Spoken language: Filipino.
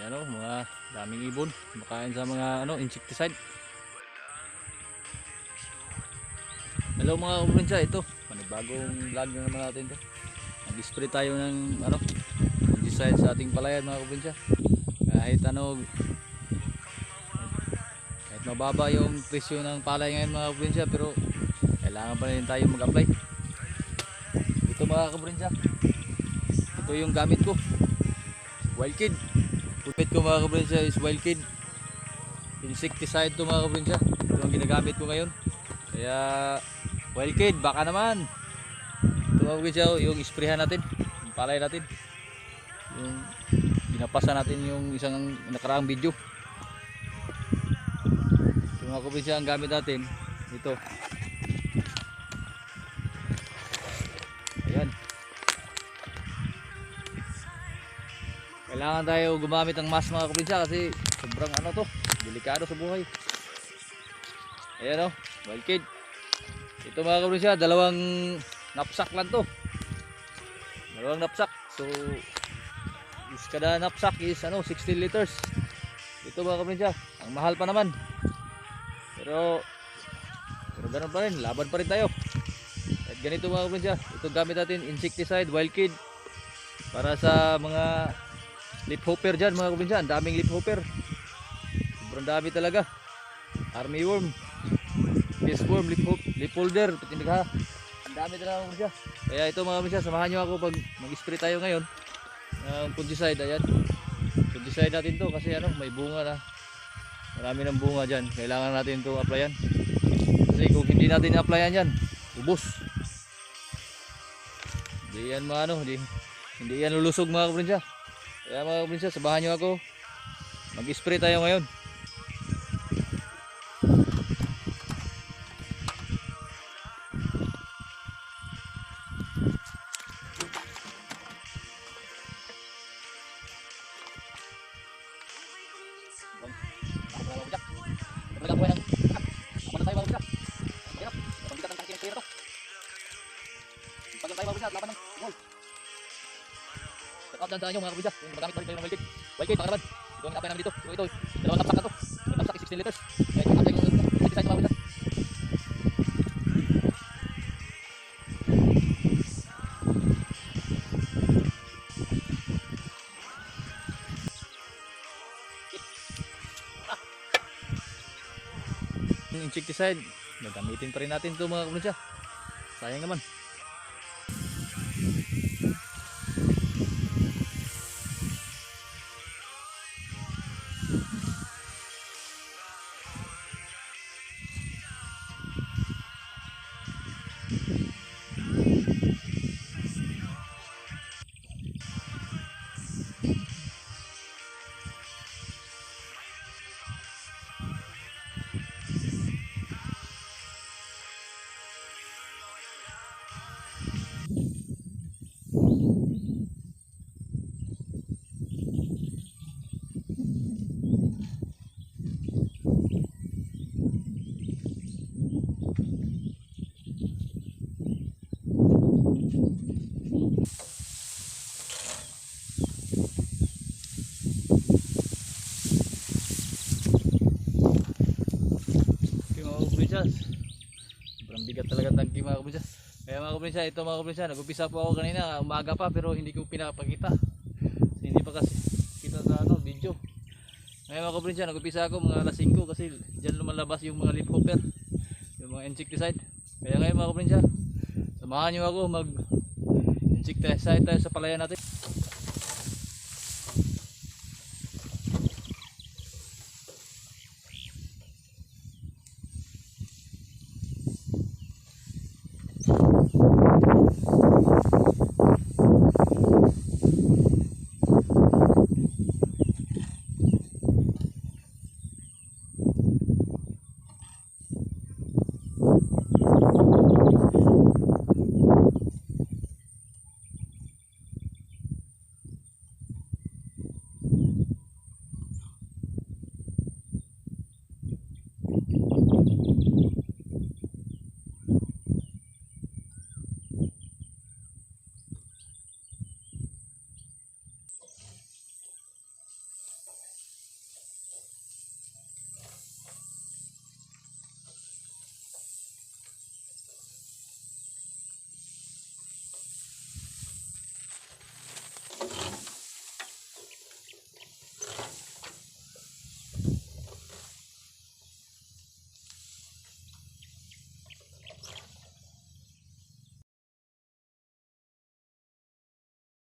Yan o, mga daming ibon. Makain sa mga insecticide. Hello mga kaprobinsya, ito panibagong vlog na naman natin to. Nag-spray tayo ng insecticide sa ating palayan mga kaprobinsya. Kahit mababa yung presyo ng palay ngayon mga kaprobinsya, pero kailangan pa rin tayo mag-apply. Ito mga kaprobinsya, ito yung gamit ko, Wild Kid. Gamit ko mga kaprobinsya is Wild Kid insecticide to mga kaprobinsya. Ito ang ginagamit ko ngayon. Kaya Wild Kid, baka naman tumawag siya yung isprehan natin, yung palay natin, yung binapasa natin yung isang nakaraang video. Ito mga kaprobinsya, ang gamit natin ito. Ayan, kailangan tayo gumamit ng mask mga kaprobinsya kasi sobrang to, delikado sa buhay. Ayan o, Wild Kid. Ito mga kaprobinsya, dalawang knapsack lang to. Dalawang knapsack. So kada knapsack is 16 liters. Ito mga kaprobinsya, ang mahal pa naman. Pero ganun pa rin, laban pa rin tayo. At ganito mga kaprobinsya, ito gamit natin insecticide Wild Kid para sa mga leaf hopper dyan mga kaprobinsya. Ang daming leaf hopper, sobrang dami talaga. Army worm, worm, leaf holder, pati nagha. Ang dami talaga mga kaprobinsya. Kaya ito mga kaprobinsya, samahan nyo ako pag mag-spray tayo ngayon ng fungicide. Ayan, fungicide natin to kasi may bunga na. Marami ng bunga dyan, kailangan natin ito applyan. Kasi kung hindi natin applyan yan, ubos. Hindi yan hindi yan lulusog mga kaprobinsya. Kaya mga kaprobinsya, samahan nyo ako, mag-spray tayo ngayon. Tandaan nyo mga kaprobinsya, kung magamit pa rin kayo ng Wild Kid. Wild Kid, baka naman ito ang apply namin dito. Ito, dalawang knapsack na to. Yung knapsack is 16 liters. Kaya ito apply yung insecticide mga kaprobinsya. Yung insecticide, gagamitin pa rin natin ito mga kaprobinsya. Sayang naman. Sobrang bigat talaga tangki mga kaprobinsya. Kaya mga kaprobinsya, ito mga kaprobinsya, nag-upisa po ako kanina, umaga pa, pero hindi ko pinapakita. Hindi pa kasi kita sa video. Ngayon mga kaprobinsya, nag-upisa ako mga alas 5 kasi dyan lumalabas yung mga leaf hopper, yung mga insecticide. Kaya ngayon mga kaprobinsya, samahan nyo ako mag insecticide tayo sa palayan natin.